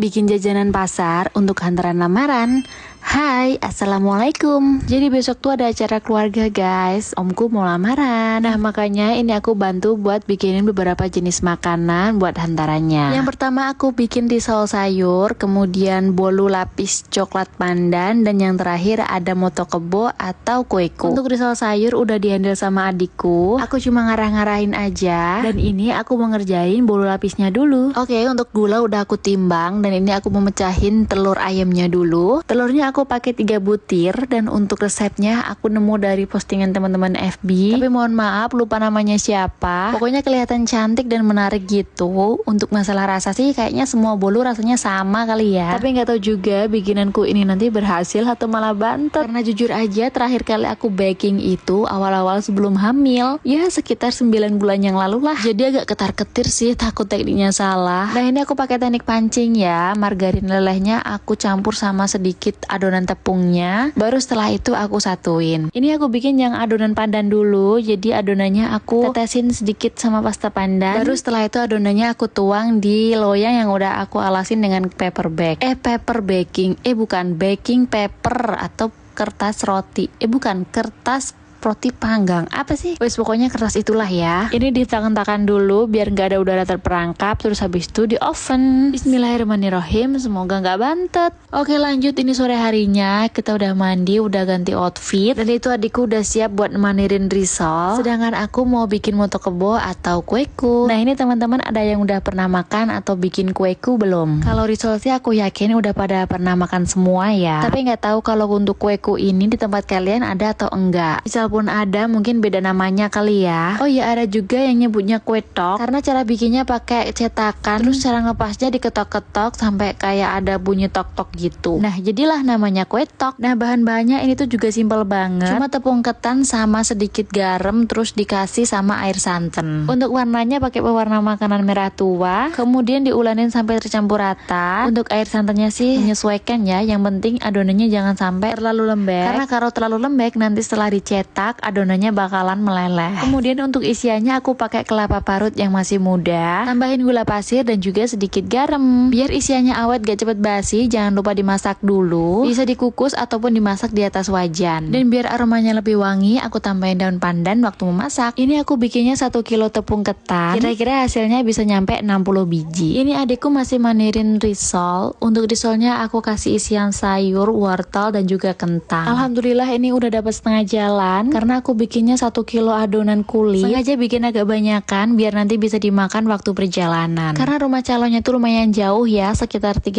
Bikin jajanan pasar untuk hantaran lamaran. Hai, assalamualaikum. Jadi besok tuh ada acara keluarga guys. Omku mau lamaran. Nah makanya ini aku bantu buat bikinin beberapa jenis makanan buat hantarannya. Yang pertama aku bikin risol sayur, kemudian bolu lapis coklat pandan, dan yang terakhir ada moto kebo atau kueku. Untuk risol sayur udah dihandle sama adikku. Aku cuma ngarah-ngarahin aja. Dan ini aku mau ngerjain bolu lapisnya dulu. Oke, untuk gula udah aku timbang, dan ini aku mau mecahin telur ayamnya dulu. Telurnya aku pakai 3 butir, dan untuk resepnya aku nemu dari postingan teman-teman FB. Tapi mohon maaf lupa namanya siapa. Pokoknya kelihatan cantik dan menarik gitu. Untuk masalah rasa sih kayaknya semua bolu rasanya sama kali ya. Tapi nggak tahu juga bikinanku ini nanti berhasil atau malah bantet. Karena jujur aja terakhir kali aku baking itu awal-awal sebelum hamil. Ya sekitar 9 bulan yang lalu lah. Jadi agak ketar-ketir sih, takut tekniknya salah. Nah ini aku pakai teknik pancing ya. Margarin lelehnya aku campur sama sedikit adonan tepungnya, baru setelah itu aku satuin. Ini aku bikin yang adonan pandan dulu, jadi adonannya aku tetesin sedikit sama pasta pandan, baru setelah itu adonannya aku tuang di loyang yang udah aku alasin dengan paper bag. Paper baking, bukan baking paper atau kertas roti, bukan kertas roti panggang, apa sih? Wes pokoknya kertas itulah ya. Ini ditekan-tekan dulu biar nggak ada udara terperangkap, terus habis itu di oven. Bismillahirrahmanirrahim, semoga nggak bantet. Oke lanjut, ini sore harinya kita udah mandi, udah ganti outfit, dan itu adikku udah siap buat manirin risol. Sedangkan aku mau bikin moto kebo atau kueku. Nah ini teman-teman ada yang udah pernah makan atau bikin kueku belum? Kalau risol sih aku yakin udah pada pernah makan semua ya. Tapi nggak tahu kalau untuk kueku ini di tempat kalian ada atau enggak. Pun ada, mungkin beda namanya kali ya. Oh iya, ada juga yang nyebutnya kue tok, karena cara bikinnya pakai cetakan, terus cara ngepasnya diketok-ketok sampai kayak ada bunyi tok-tok gitu. Nah jadilah namanya kue tok. Nah bahan-bahannya ini tuh juga simpel banget, cuma tepung ketan sama sedikit garam, terus dikasih sama air santan. Untuk warnanya pakai pewarna makanan merah tua, kemudian diulanin sampai tercampur rata. Untuk air santannya sih menyesuaikan ya, yang penting adonannya jangan sampai terlalu lembek, karena kalau terlalu lembek nanti setelah dicetak adonannya bakalan meleleh. Kemudian untuk isiannya aku pakai kelapa parut yang masih muda, tambahin gula pasir dan juga sedikit garam. Biar isiannya awet gak cepet basi, jangan lupa dimasak dulu. Bisa dikukus ataupun dimasak di atas wajan. Dan biar aromanya lebih wangi, aku tambahin daun pandan waktu memasak. Ini aku bikinnya 1 kilo tepung ketan. Kira-kira hasilnya bisa nyampe 60 biji. Ini adikku masih manirin risol. Untuk risolnya aku kasih isian sayur, wortel dan juga kentang. Alhamdulillah ini udah dapat setengah jalan. Karena aku bikinnya 1 kilo adonan kulit, sengaja bikin agak banyakan biar nanti bisa dimakan waktu perjalanan. Karena rumah calonnya tuh lumayan jauh ya, sekitar 3